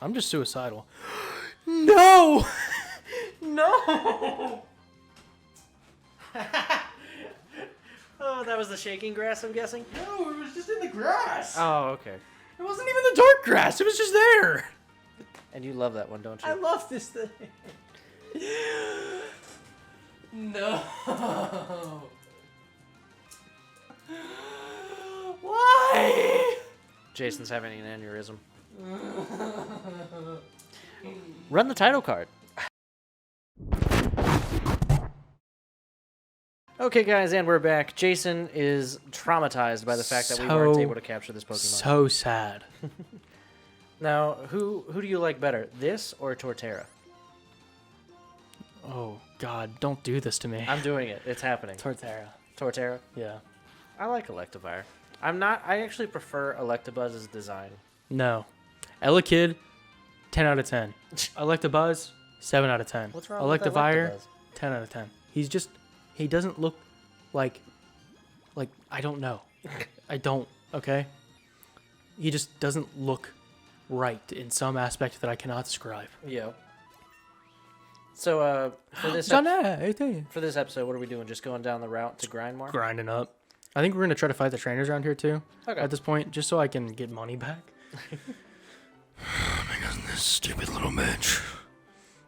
I'm just suicidal. No! No! Oh, that was the shaking grass, I'm guessing? No, it was just in the grass. Oh, okay. It wasn't even the dark grass. It was just there. And you love that one, don't you? I love this thing. No. Why? Jason's having an aneurysm. Run the title card. Okay, guys, and we're back. Jason is traumatized by the fact that we weren't able to capture this Pokemon. So sad. Now, who do you like better, this or Torterra? Oh, God, don't do this to me. I'm doing it. It's happening. Torterra. Yeah. I like Electivire. I actually prefer Electabuzz's design. No. Elekid, 10 out of 10. Electabuzz, 7 out of 10. What's wrong with Electivire, Electabuzz? 10 out of 10. He doesn't look like, I don't know. I don't, okay? He just doesn't look right in some aspect that I cannot describe. Yeah. So, for this episode, what are we doing? Just going down the route to grind more? Grinding up. I think we're going to try to fight the trainers around here, too. Okay. At this point, just so I can get money back. Because this stupid little bitch.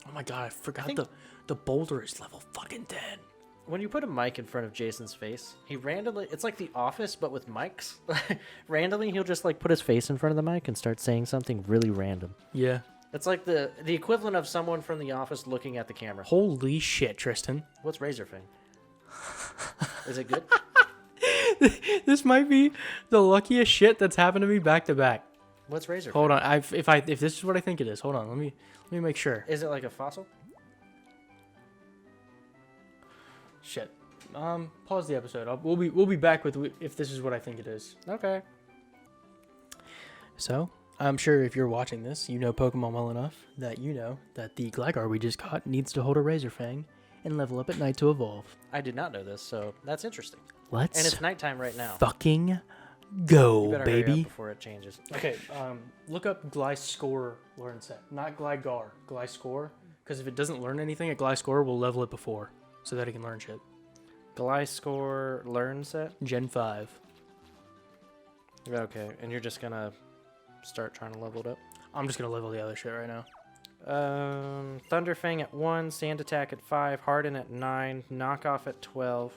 Oh my god, I forgot the boulder is level fucking 10. When you put a mic in front of Jason's face, he randomly, it's like The Office, but with mics. Randomly, he'll just put his face in front of the mic and start saying something really random. Yeah. It's like the equivalent of someone from The Office looking at the camera. Holy shit, Tristan. What's Razorfang? Is it good? This might be the luckiest shit that's happened to me back to back. What's Razorfang? Hold on, if this is what I think it is, hold on, let me make sure. Is it like a fossil? Shit. Pause the episode. We'll be back with if this is what I think it is. Okay. So, I'm sure if you're watching this, you know Pokemon well enough that you know that the Gligar we just caught needs to hold a Razorfang and level up at night to evolve. I did not know this, so that's interesting. Let's And it's nighttime right now. fucking go, You better baby. hurry up before it changes. Okay, look up Gliscor learn set. Not Gligar, Gliscor. Because if it doesn't learn anything at Gliscor, we'll level it before so that it can learn shit. Gliscor learn set? Gen 5. Okay, and you're just gonna start trying to level it up? I'm just going to level the other shit right now. Thunderfang at 1, Sand Attack at 5, Harden at 9, Knockoff at 12.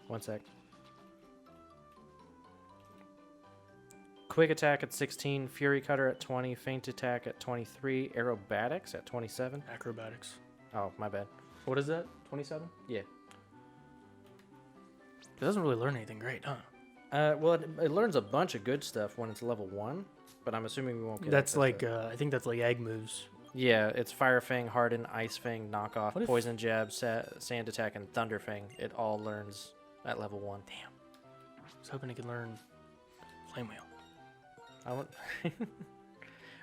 One sec. Quick Attack at 16, Fury Cutter at 20, Feint Attack at 23, Aerobatics at 27. Acrobatics. Oh, my bad. What is that? 27? Yeah. It doesn't really learn anything great, huh? Well, it learns a bunch of good stuff when it's level 1, but I'm assuming we won't get That's access like, I think that's like egg moves. Yeah, it's Fire Fang, Harden, Ice Fang, Knockoff, What if- Poison Jab, Sand Attack, and Thunder Fang. It all learns at level 1. Damn. I was hoping it could learn Flame Wheel. I want.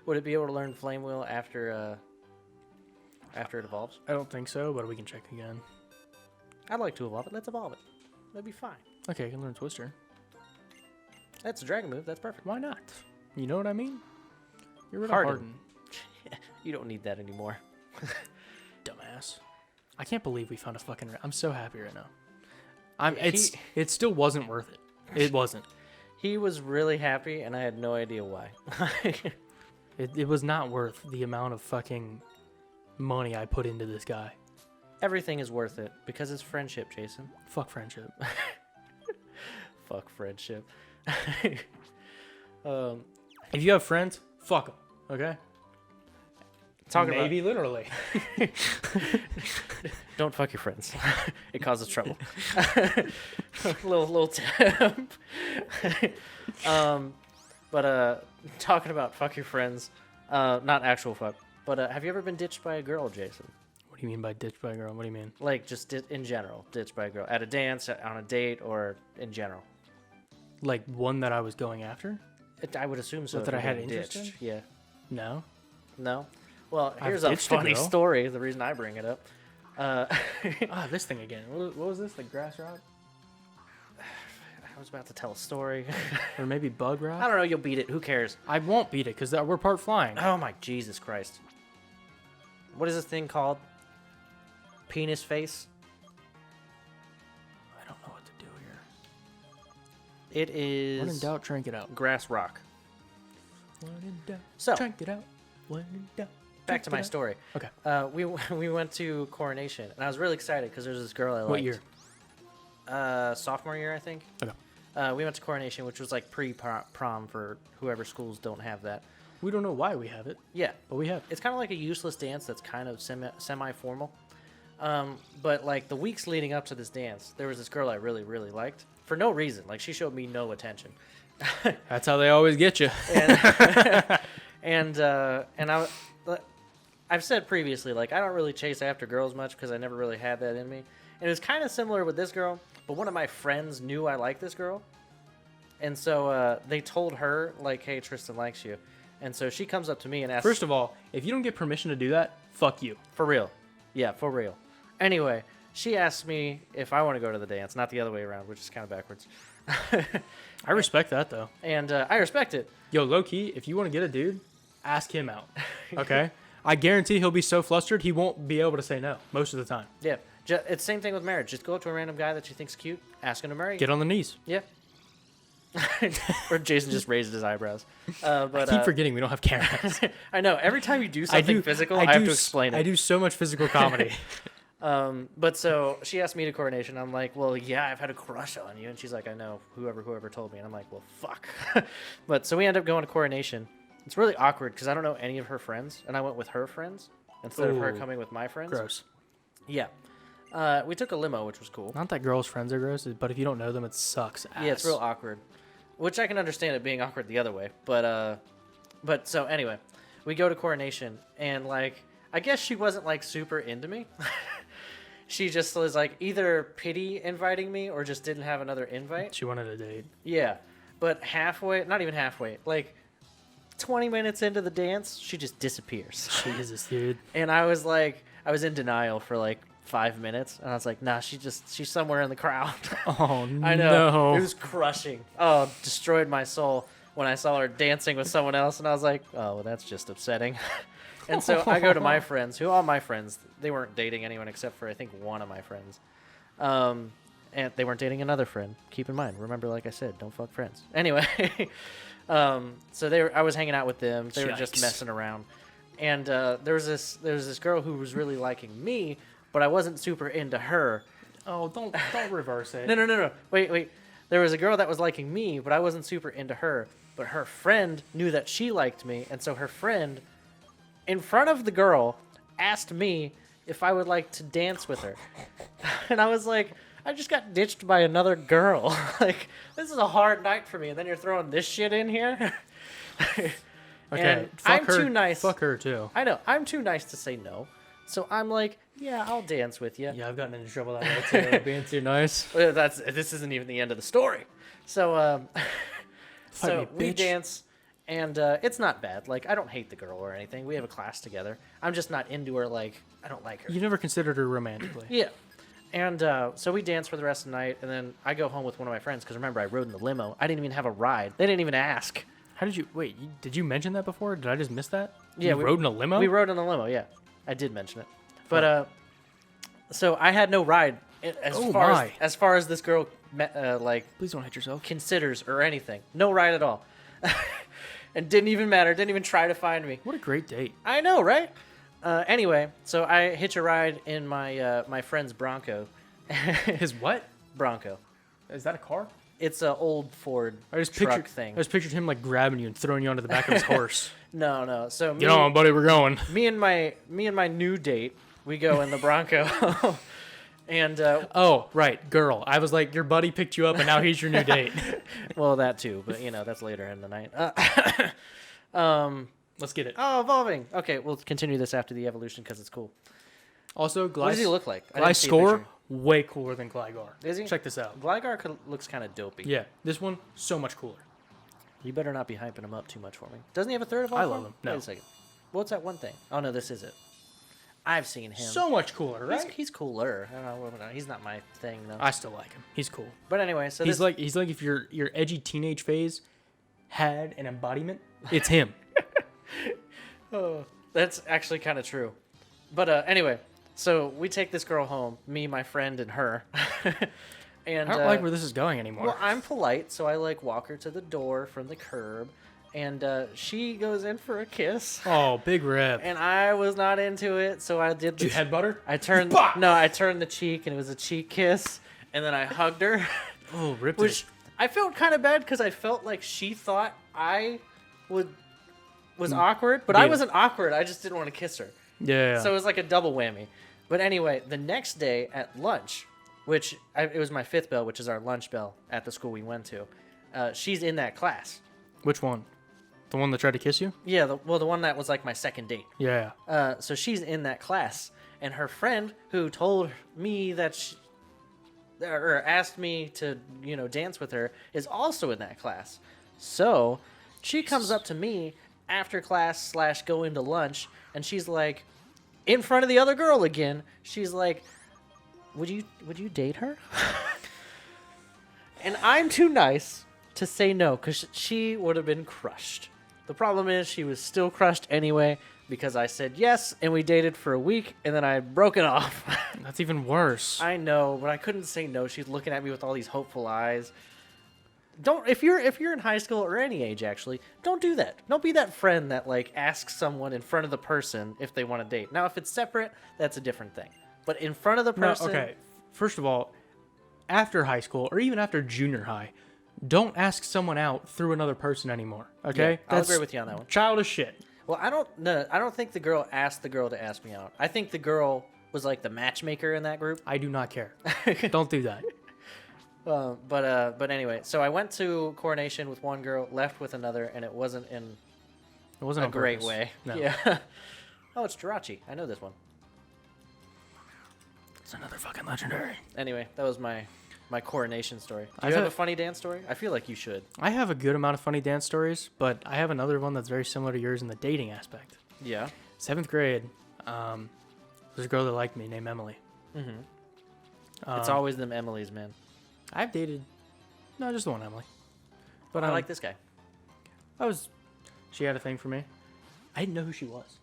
Would it be able to learn Flame Wheel after it evolves? I don't think so, but we can check again. I'd like to evolve it. Let's evolve it. That'd be fine. Okay, I can learn Twister. That's a dragon move. That's perfect. Why not? You know what I mean? You're rid of Harden. Harden. You don't need that anymore. Dumbass. I can't believe we found a fucking... I'm so happy right now. It still wasn't worth it. It wasn't. He was really happy, and I had no idea why. It was not worth the amount of fucking money I put into this guy. Everything is worth it because it's friendship, Jason. Fuck friendship. Fuck friendship. If you have friends, fuck them. Okay? Maybe literally. Don't fuck your friends. It causes trouble. little tip. But talking about fuck your friends, not actual fuck. But have you ever been ditched by a girl, Jason? What do you mean by ditched by a girl? What do you mean? Like just in general, ditched by a girl at a dance, on a date, or in general? Like one that I was going after? I would assume so. That I had interest interest in? Yeah. No. No. Well, I've here's a ditched a funny girl. story. The reason I bring it up. This thing again. What was this? The grass rod? I was about to tell a story. Or maybe bug I wrap. don't know. You'll beat it. Who cares? I won't beat it because we're part flying. Oh my Jesus Christ! What is this thing called? Penis face. I don't know what to do here. It is When in doubt, drink it out. grass rock. When in doubt, So drink it out. When in doubt. back to my story. Okay. We went to Coronation, and I was really excited because there's this girl I liked. What year? Sophomore year, I think. Okay. We went to Coronation, which was like pre-prom for whoever schools don't have that. We don't know why we have it, Yeah, but we have. it's kind of like a useless dance that's kind of semi-formal. But like the weeks leading up to this dance, there was this girl I really, really liked for no reason. Like she showed me no attention. That's how they always get you. And I've said previously, like I don't really chase after girls much because I never really had that in me. And it was kind of similar with this girl, but one of my friends knew I liked this girl, and so they told her like, "Hey, Tristan likes you," and so she comes up to me and asks. First of all, if you don't get permission to do that, fuck you. For real, yeah, for real. Anyway, she asked me if I want to go to the dance, not the other way around, which is kind of backwards. I respect that though. And I respect it. Yo, low key, if you want to get a dude, ask him out. Okay? I guarantee he'll be so flustered he won't be able to say no most of the time. Yeah, it's the same thing with marriage. Just go up to a random guy that you think's cute, ask him to marry you. Get on the knees. Yeah. Or Jason just raised his eyebrows. But I keep forgetting we don't have cameras. I know. Every time you do something physical, I have to explain it. I do so much physical comedy. But so she asked me to Coronation. I'm like, well, yeah, I've had a crush on you. And she's like, I know, whoever told me. And I'm like, well, fuck. But so we end up going to Coronation. It's really awkward because I don't know any of her friends. And I went with her friends instead of her Ooh. coming with my friends. Gross. Yeah. We took a limo, which was cool. Not that girls' friends are gross, but if you don't know them, it sucks ass. Yeah, it's real awkward. Which I can understand it being awkward the other way. But so anyway, we go to Coronation. And like, I guess she wasn't like super into me. She just was like either pity inviting me or just didn't have another invite. She wanted a date. Yeah. But halfway, not even halfway, like 20 minutes into the dance, she just disappears. Jesus, dude. And I was like, I was in denial for like 5 minutes. And I was like, nah, she's somewhere in the crowd. Oh, no. I know. It was crushing. Oh, destroyed my soul when I saw her dancing with someone else. And I was like, oh, well, that's just upsetting. And so I go to my friends, all my friends, they weren't dating anyone except for, I think, one of my friends. And they weren't dating another friend. Keep in mind, remember, like I said, don't fuck friends. Anyway, so I was hanging out with them. They were just Yikes. messing around. And there was this girl who was really liking me, but I wasn't super into her. Oh, don't reverse it. No. Wait. There was a girl that was liking me, but I wasn't super into her. But her friend knew that she liked me, and so her friend, in front of the girl, asked me if I would like to dance with her. And I was like, I just got ditched by another girl. Like, this is a hard night for me, and then you're throwing this shit in here? Okay, And fuck I'm her. too nice. Fuck her, too. I know. I'm too nice to say no. So I'm like, yeah, I'll dance with you. Yeah, I've gotten into trouble that way, too. Being too nice. This isn't even the end of the story. So, Fight me, we bitch. dance, and it's not bad. Like, I don't hate the girl or anything. We have a class together. I'm just not into her. Like, I don't like her. You never considered her romantically. Yeah. And so we dance for the rest of the night, and then I go home with one of my friends, because remember, I rode in the limo. I didn't even have a ride. They didn't even ask. How did you... Wait, did you mention that before? Did I just miss that? Yeah, You rode in a limo? We rode in a limo, yeah. I did mention it. But, so I had no ride as far as this girl, Please don't hit yourself. considers or anything. No ride at all. And didn't even matter. Didn't even try to find me. What a great date. I know, right? Anyway, so I hitch a ride in my my friend's Bronco. His what? Bronco. Is that a car? It's an old Ford I just truck pictured thing. I just pictured him like grabbing you and throwing you onto the back of his horse. No. So Get on, buddy, we're going. me and my new date, we go in the Bronco. And Oh, right, girl. I was like, your buddy picked you up, and now he's your new date. well, that too, but that's later in the night. Let's get it. Oh, evolving. Okay, we'll continue this after the evolution because it's cool. Also, What does he look like? I didn't Gly's see a score, picture. way cooler than Gligar. Is he? Check this out. Gligar looks kind of dopey. Yeah, this one, so much cooler. You better not be hyping him up too much for me. Doesn't he have a third of all? I love him. No. Wait a second. What's that one thing? Oh, no, this is it. I've seen him. So much cooler, right? He's cooler. I don't know. He's not my thing though. I still like him. He's cool. But anyway, so He's like if your edgy teenage phase had an embodiment, it's him. Oh, that's actually kind of true. But anyway, so we take this girl home, me, my friend, and her. And I don't like where this is going anymore. well, I'm polite, so I like walk her to the door from the curb, and she goes in for a kiss. Oh, big rip. And I was not into it, so I did. Did you headbutt her? I turned. No, I turned the cheek, and it was a cheek kiss, and then I hugged her. Oh, ripped Which it. I felt kind of bad because I felt like she thought I was awkward, but I Yeah. wasn't awkward. I just didn't want to kiss her. Yeah. So it was like a double whammy. But anyway, the next day at lunch, it was my fifth bell, which is our lunch bell at the school we went to. She's in that class. Which one? The one that tried to kiss you? Yeah, the one that was like my second date. Yeah. So she's in that class, and her friend who told me that or asked me to, dance with her is also in that class. So she comes up to me after class / go into lunch, and she's like, in front of the other girl again, she's like, would you date her? And I'm too nice to say no, because she would have been crushed. The problem is she was still crushed anyway, because I said yes, and we dated for a week, and then I broke it off. That's even worse. I know, but I couldn't say no. She's looking at me with all these hopeful eyes. Don't if you're in high school or any age actually, don't do that. Don't be that friend that like asks someone in front of the person if they want to date. Now, if it's separate, that's a different thing. But in front of the person, No, okay. First of all, after high school or even after junior high, don't ask someone out through another person anymore. Okay? Yeah, I'll agree with you on that one. Childish shit. Well, I don't think the girl asked the girl to ask me out. I think the girl was like the matchmaker in that group. I do not care. Don't do that. But anyway, so I went to coronation with one girl, left with another, and it wasn't in It wasn't a on great purpose. way. No. Yeah. Oh, it's Jirachi. I know this one. It's another fucking legendary. Anyway, that was my coronation story. Do I've you have had- a funny dance story? I feel like you should. I have a good amount of funny dance stories, but I have another one that's very similar to yours in the dating aspect. Yeah. 7th grade, there's a girl that liked me named Emily. It's always them Emily's, man. I've dated, no, just the one Emily. But I like this guy. She had a thing for me. I didn't know who she was.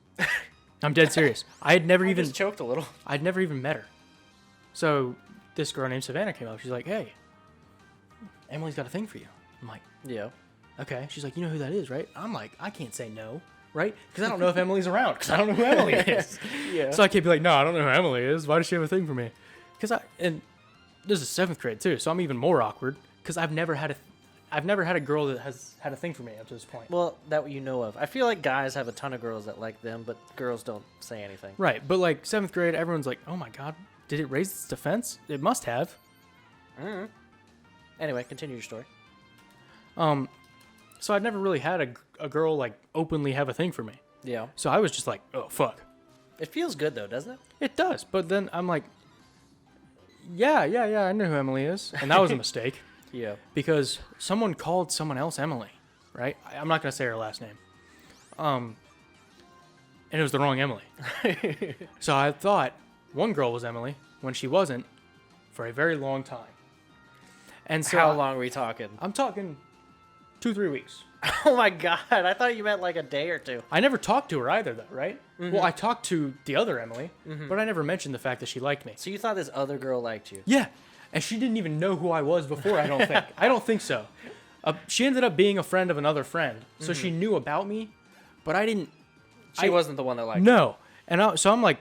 I'm dead serious. I had never I even, just choked a little. I'd never even met her. So this girl named Savannah came up. She's like, hey, Emily's got a thing for you. I'm like, Yeah. okay. She's like, you know who that is, right? I'm like, I can't say no, right? Because I don't know if Emily's around, because I don't know who Emily is. Yeah. So I can't be like, no, I don't know who Emily is. Why does she have a thing for me? And this is 7th grade too, so I'm even more awkward because I've never had a girl that has had a thing for me up to this point. Well, that you know of. I feel like guys have a ton of girls that like them, but girls don't say anything. Right, but like 7th grade, everyone's like, oh my god, did it raise its defense? It must have. Anyway, continue your story. So I'd never really had a girl like openly have a thing for me. Yeah. So I was just like, oh fuck. It feels good though, doesn't it? It does, but then I'm like, yeah, I know who Emily is, and that was a mistake Yeah. because someone called someone else Emily, right? I'm not gonna say her last name. And it was the wrong Emily. So I thought one girl was Emily when she wasn't for a very long time. And so How long are we talking? I'm talking 2-3 weeks. Oh my god! I thought you meant like a day or two. I never talked to her either, though, right? Well, I talked to the other Emily, but I never mentioned the fact that she liked me. So you thought this other girl liked you? Yeah, and she didn't even know who I was before. I don't think. I don't think so. She ended up being a friend of another friend, so she knew about me, but I didn't. She wasn't the one that liked you. No, and so I'm like,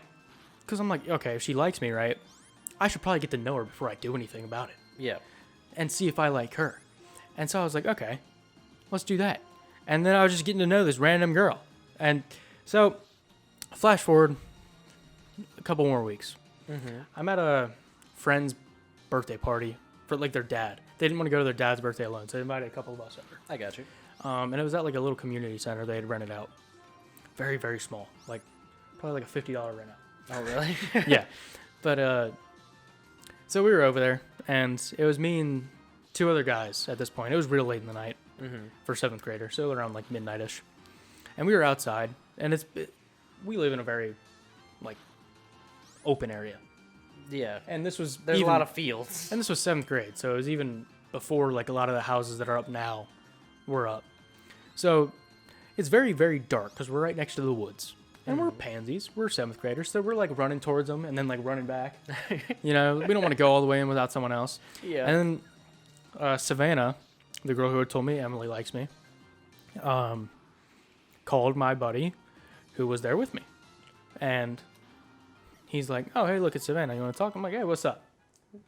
okay, if she likes me, right, I should probably get to know her before I do anything about it, Yeah. and see if I like her. And so I was like, okay, let's do that. And then I was just getting to know this random girl, and so flash forward a couple more weeks. I'm at a friend's birthday party for like their dad. They didn't want to go to their dad's birthday alone, so they invited a couple of us over. I got you. And it was at like a little community center they had rented out. Very, very small. Like probably like a $50 rent out. Oh really? Yeah. But so we were over there, and it was me and 2 other guys at this point. It was real late in the night for 7th grader, so around like midnight-ish. And we were outside, and we live in a very like open area. Yeah. And this was There's a lot of fields. And this was 7th grade, so it was even before like a lot of the houses that are up now were up. So it's very, very dark because we're right next to the woods. And we're pansies. We're 7th graders, so we're like running towards them and then like running back. You know, we don't want to go all the way in without someone else. Yeah. And then Savannah, the girl who had told me Emily likes me, called my buddy who was there with me. And he's like, oh, hey, look, it's Savannah. You want to talk? I'm like, hey, what's up?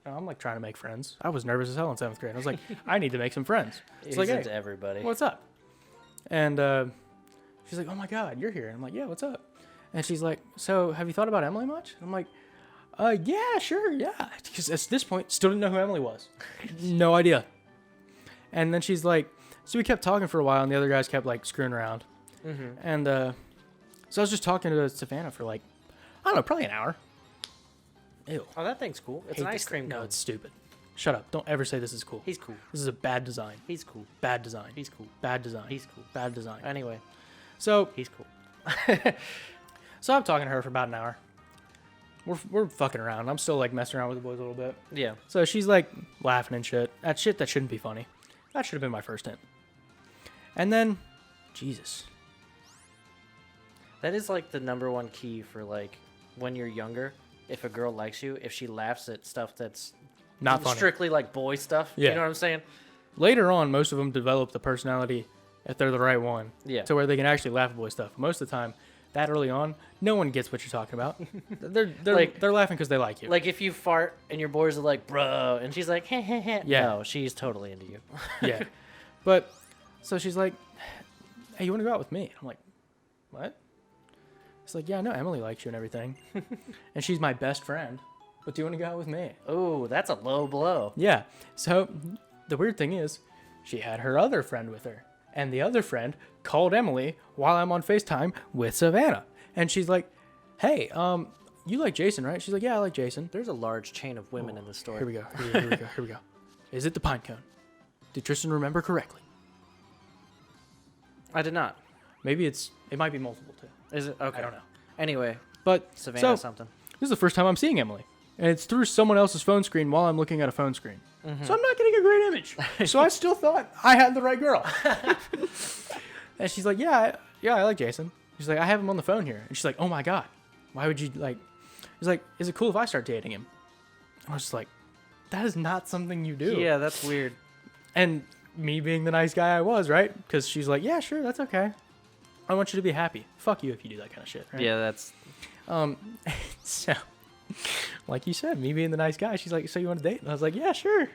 I'm like trying to make friends. I was nervous as hell in 7th grade. I was like, I need to make some friends. It's like, hey, into everybody. what's up? And she's like, oh my God, you're here. And I'm like, yeah, what's up? And she's like, so have you thought about Emily much? I'm like, yeah, sure, yeah. Because at this point, still didn't know who Emily was. No idea. And then she's like, so we kept talking for a while, and the other guys kept like screwing around. Mm-hmm. And so I was just talking to Savannah for like, I don't know, probably an hour. Ew. Oh, that thing's cool. It's an ice cream cone. No, it's stupid. Shut up. Don't ever say this is cool. He's cool. This is a bad design. He's cool. Bad design. He's cool. Bad design. He's cool. Bad design. Anyway, So he's cool. So I'm talking to her for about an hour. We're fucking around. I'm still like messing around with the boys a little bit. Yeah. So she's like laughing and shit. At shit that shouldn't be funny. That should have been my first hint. And then, Jesus. That is like the number one key for like when you're younger. If a girl likes you, if she laughs at stuff that's Not funny. strictly like boy stuff. Yeah. You know what I'm saying? Later on, most of them develop the personality if they're the right one. Yeah. To where they can actually laugh at boy stuff. Most of the time, that early on, no one gets what you're talking about. They're laughing because they like you. Like if you fart and your boys are like, bro, and she's like, heh heh heh. Yeah. No, she's totally into you. Yeah. But, so she's like, hey, you want to go out with me? I'm like, what? It's like, yeah, I know Emily likes you and everything. And she's my best friend. But do you want to go out with me? Oh, that's a low blow. Yeah. So the weird thing is, she had her other friend with her. And the other friend called Emily while I'm on FaceTime with Savannah. And she's like, hey, you like Jason, right? She's like, yeah, I like Jason. There's a large chain of women in the story. Here we go. Here we go. Is it the pine cone? Did Tristan remember correctly? I did not. Maybe it might be multiple too. Is it? Okay. I don't know. Anyway, But Savannah so, something. This is the first time I'm seeing Emily. And it's through someone else's phone screen while I'm looking at a phone screen. So I'm not getting a great image. So I still thought I had the right girl. And she's like, yeah, I like Jason. She's like, I have him on the phone here. And she's like, oh my God, why would you like, she's like, is it cool if I start dating him? I was just like, that is not something you do. Yeah, that's weird. And me being the nice guy I was, right? Because she's like, yeah, sure, that's okay. I want you to be happy. Fuck you if you do that kind of shit, right? Yeah, that's... So, like you said, me being the nice guy, she's like, so you want to date? And I was like, yeah, sure.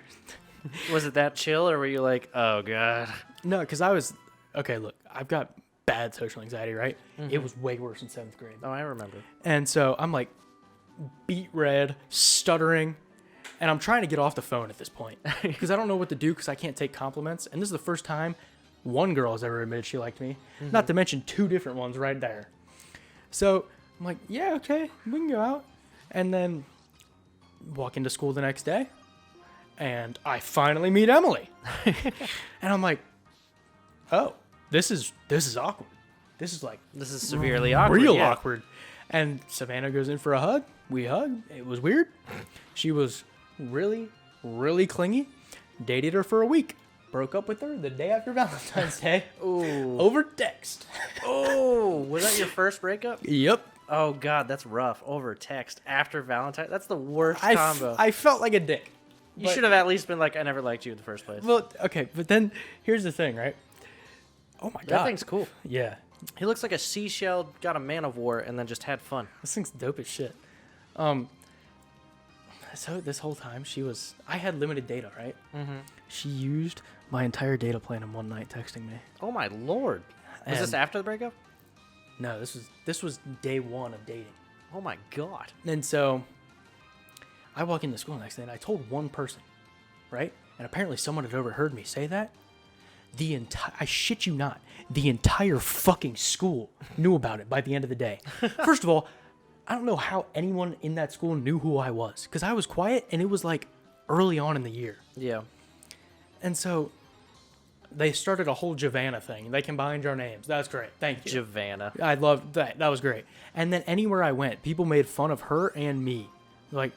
Was it that chill, or were you like, oh, God? No, because I was, okay, look, I've got bad social anxiety, right? It was way worse in 7th grade. Oh, I remember. And so I'm like beet red, stuttering, and I'm trying to get off the phone at this point because I don't know what to do because I can't take compliments. And this is the first time one girl has ever admitted she liked me, not to mention 2 different ones right there. So I'm like, yeah, okay, we can go out. And then walk into school the next day, and I finally meet Emily. And I'm like, oh, this is awkward. This is severely awkward. real yeah. awkward. And Savannah goes in for a hug. We hug. It was weird. She was really, really clingy. Dated her for a week. Broke up with her the day after Valentine's Day. Ooh. Over text. Oh, was that your first breakup? Yep. Oh, God, that's rough. Over text after Valentine's. That's the worst combo. I felt like a dick. You should have at least been like, I never liked you in the first place. Well, okay, but then here's the thing, right? Oh my God. That thing's cool. Yeah. He looks like a seashell, got a man of war, and then just had fun. This thing's dope as shit. So this whole time I had limited data, right? Mm-hmm. She used my entire data plan in one night texting me. Oh, my Lord. Was this after the breakup? No, this was day 1 of dating. Oh, my God. And so I walk into school the next day and I told one person, right? And apparently someone had overheard me say that. I shit you not, the entire fucking school knew about it by the end of the day. First of all, I don't know how anyone in that school knew who I was because I was quiet and it was like early on in the year. Yeah. And so they started a whole Javanna thing. They combined our names. That's great. Thank you. Javanna. I loved that. That was great. And then anywhere I went, people made fun of her and me. Like,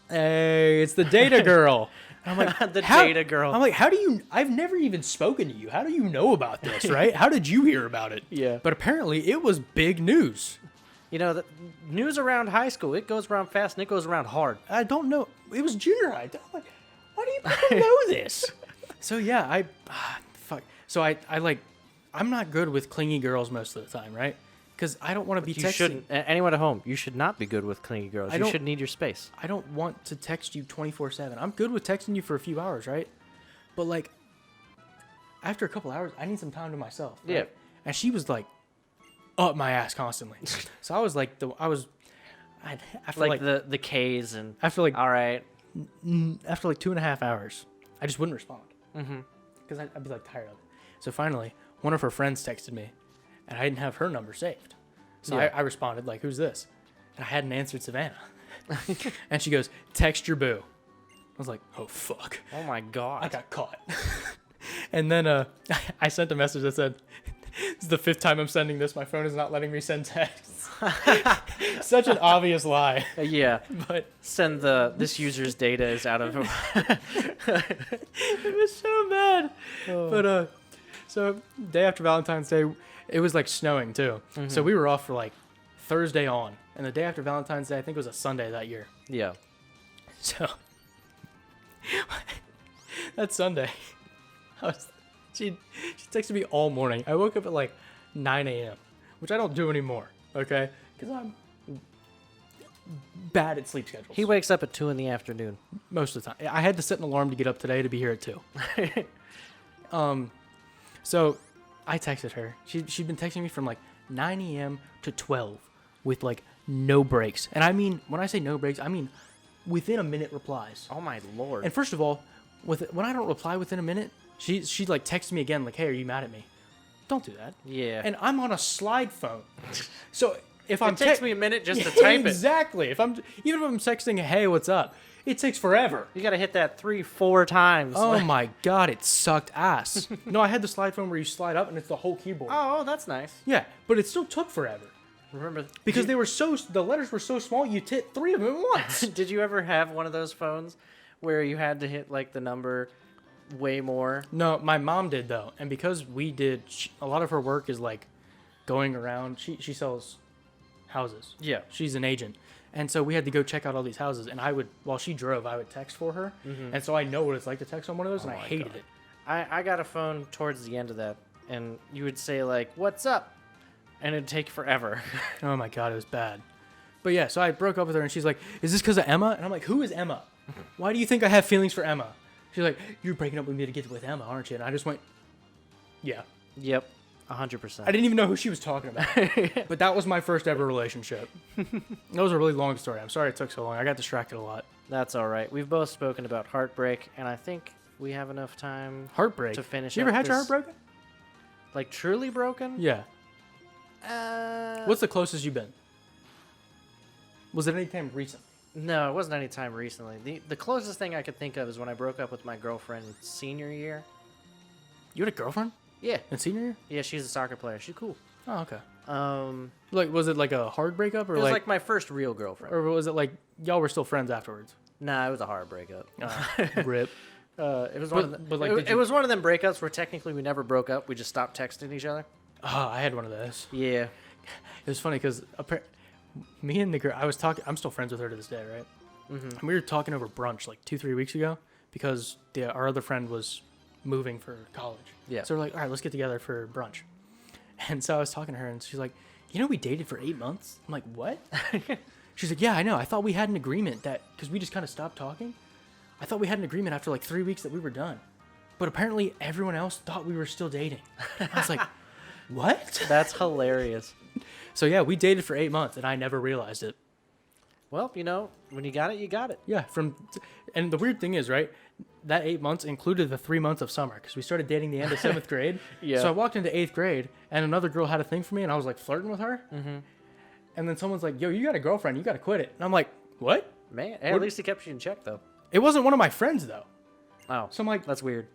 hey, it's the data girl. I'm like, The data girl. I'm like, how do you? I've never even spoken to you. How do you know about this, right? How did you hear about it? Yeah. But apparently, it was big news. You know, the news around high school, it goes around fast and it goes around hard. I don't know. It was junior high. I'm like, why do you people know this? So yeah, fuck. So I like, I'm not good with clingy girls most of the time, right? Because I don't want to be You texting. shouldn't. Anyone at home, you should not be good with clingy girls. You should need your space. I don't want to text you 24/7. I'm good with texting you for a few hours, right? But like, after a couple hours, I need some time to myself. Right? Yeah. And she was like, up my ass constantly. So I was like, after Like the K's and after like all right. after like 2.5 hours, I just wouldn't respond. Because I'd be like tired of it. So finally, one of her friends texted me, and I didn't have her number saved. So Yeah. I responded like, "Who's this?" And I hadn't answered Savannah. And she goes, "Text your boo." I was like, "Oh fuck." Oh my god. I got caught. And then I sent a message that said, "This is the 5th time I'm sending this. My phone is not letting me send texts." Such an obvious lie. Yeah. But Send this user's data is out of. it was so bad. But so day after Valentine's Day, it was like snowing too. So we were off for like Thursday on, and the day after Valentine's Day, I think it was a Sunday that year. Yeah. So that Sunday, she texted me all morning. I woke up at like 9 a.m., which I don't do anymore. Okay, because I'm bad at sleep schedules. He wakes up at 2 p.m. Most of the time. I had to set an alarm to get up today to be here at 2. So I texted her. She'd been texting me from like 9 a.m. to 12 with like no breaks. And I mean, when I say no breaks, I mean within a minute replies. Oh my lord. And first of all, when I don't reply within a minute, she like texts me again like, "Hey, are you mad at me?" Don't do that. Yeah. And I'm on a slide phone. So if I'm it takes me a minute just to type it. Exactly. Even if I'm texting, "Hey, what's up?" It takes forever. You gotta hit that 3-4 times. Oh my god, it sucked ass. No, I had the slide phone where you slide up and it's the whole keyboard. Oh, that's nice. Yeah, but it still took forever. Remember Because the letters were so small, you hit 3 of them at once. Did you ever have one of those phones where you had to hit like the number way more? No, my mom did though. And because a lot of her work is like going around, she sells houses. Yeah. She's an agent. And so we had to go check out all these houses, and while she drove, I would text for her. And so I know what it's like to text on one of those, and I hated it. I got a phone towards the end of that, and you would say like, "What's up?" and it'd take forever. Oh my god, it was bad. But yeah, so I broke up with her, and she's like, "Is this because of Emma?" And I'm like, "Who is Emma? Why do you think I have feelings for Emma?" She's like, "You're breaking up with me to get with Emma, aren't you?" And I just went, "Yeah." Yep, 100%. I didn't even know who she was talking about. But that was my first ever relationship. That was a really long story. I'm sorry it took so long. I got distracted a lot. That's all right. We've both spoken about heartbreak, and I think we have enough time Heartbreak. to finish. You ever up had your this- heart broken? Like truly broken? Yeah. Uh, What's the closest you've been? Was it any time recent? No, it wasn't any time recently. The closest thing I could think of is when I broke up with my girlfriend senior year. You had a girlfriend Yeah. in senior year? Yeah, she's a soccer player. She's cool. Oh, okay. Um, Like, was it like a hard breakup, or it was like my first real girlfriend. or was it like y'all were still friends afterwards? Nah, it was a hard breakup. Rip. It was one of the, but, like, it, did it you- was one of them breakups where technically we never broke up. We just stopped texting each other. Oh, I had one of those. Yeah. It was funny because me and the girl, I'm still friends with her to this day, right? And we were talking over brunch like 2-3 weeks ago because our other friend was moving for college. Yeah. So we're like, all right, let's get together for brunch. And so I was talking to her, and she's like, we dated for 8 months? I'm like, what? She's like, yeah, I know. I thought we had an agreement that, because we just kind of stopped talking. I thought we had an agreement after like 3 weeks that we were done. But apparently everyone else thought we were still dating. I was like, what? That's hilarious. So yeah, we dated for 8 months, and I never realized it. Well, when you got it, you got it. Yeah, and the weird thing is, right, that 8 months included the 3 months of summer because we started dating the end of 7th grade. Yeah. So I walked into 8th grade, and another girl had a thing for me, and I was like flirting with her. Mm-hmm. And then someone's like, "Yo, you got a girlfriend? You got to quit it." And I'm like, "What?" Man, at least he kept you in check though. It wasn't one of my friends though. Oh, So I'm like, that's weird.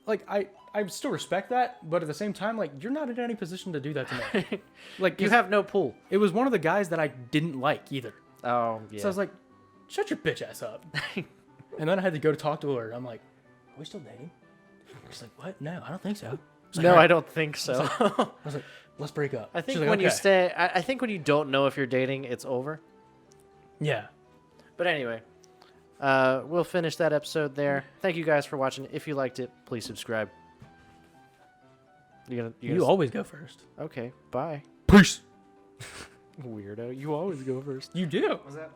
like I I still respect that, but at the same time, like, you're not in any position to do that to me. Like, You have no pool. it was one of the guys that I didn't like either. Oh, yeah. So I was like, shut your bitch ass up. And then I had to go to talk to her. I'm like, are we still dating? She's like, what? No, I don't think so. I was like, no, "All right." I don't think so. I was like, let's break up. I think She's like, when you "Okay." stay, I think when you don't know if you're dating, it's over. Yeah. But anyway, we'll finish that episode there. Thank you guys for watching. If you liked it, please subscribe. You always go first. Okay, bye. Peace. Weirdo. You always go first. You do. Was that